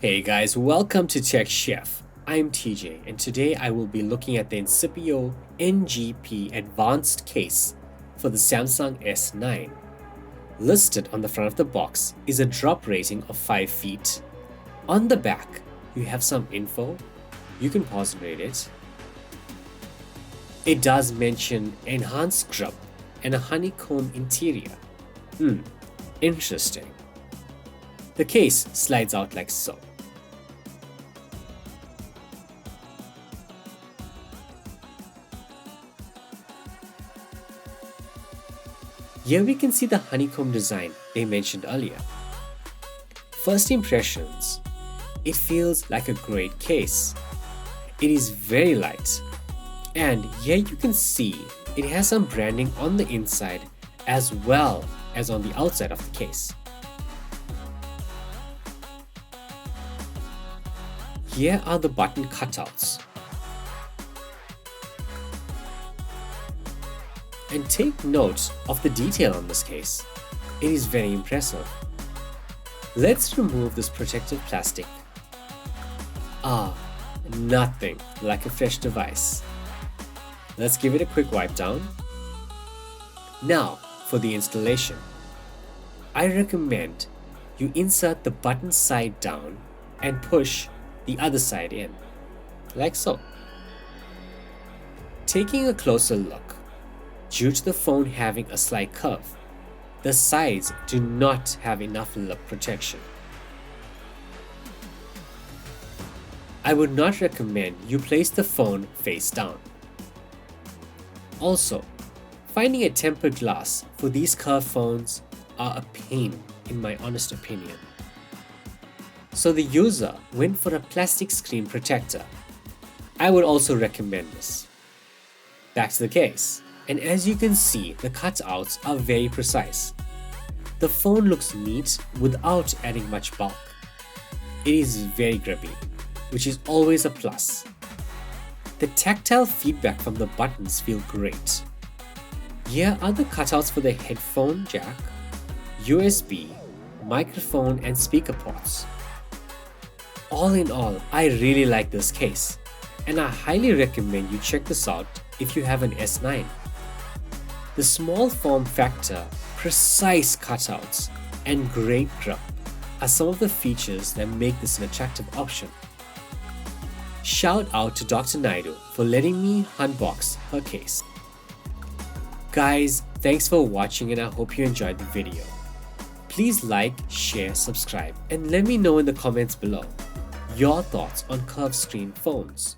Hey guys, welcome to Tech Chef. I'm TJ and today I will be looking at the Incipio NGP advanced case for the Samsung S9. Listed on the front of the box is a drop rating of 5 feet. On the back, you have some info. You can pause and read it. It does mention enhanced grip and a honeycomb interior. Interesting. The case slides out like so. Here we can see the honeycomb design they mentioned earlier. First impressions, it feels like a great case. It is very light, and here you can see it has some branding on the inside as well as on the outside of the case. Here are the button cutouts. And take note of the detail on this case. It is very impressive. Let's remove this protective plastic. Nothing like a fresh device. Let's give it a quick wipe down. Now for the installation. I recommend you insert the button side down and push the other side in, like so. Taking a closer look, due to the phone having a slight curve, the sides do not have enough lip protection. I would not recommend you place the phone face down. Also, finding a tempered glass for these curved phones are a pain in my honest opinion. So the user went for a plastic screen protector. I would also recommend this. Back to the case. And as you can see, the cutouts are very precise. The phone looks neat without adding much bulk. It is very grippy, which is always a plus. The tactile feedback from the buttons feel great. Here are the cutouts for the headphone jack, USB, microphone and speaker ports. All in all, I really like this case, and I highly recommend you check this out if you have an S9. The small form factor, precise cutouts, and great grip are some of the features that make this an attractive option. Shout out to Dr. Naidu for letting me unbox her case. Guys, thanks for watching and I hope you enjoyed the video. Please like, share, subscribe, and let me know in the comments below your thoughts on curved screen phones.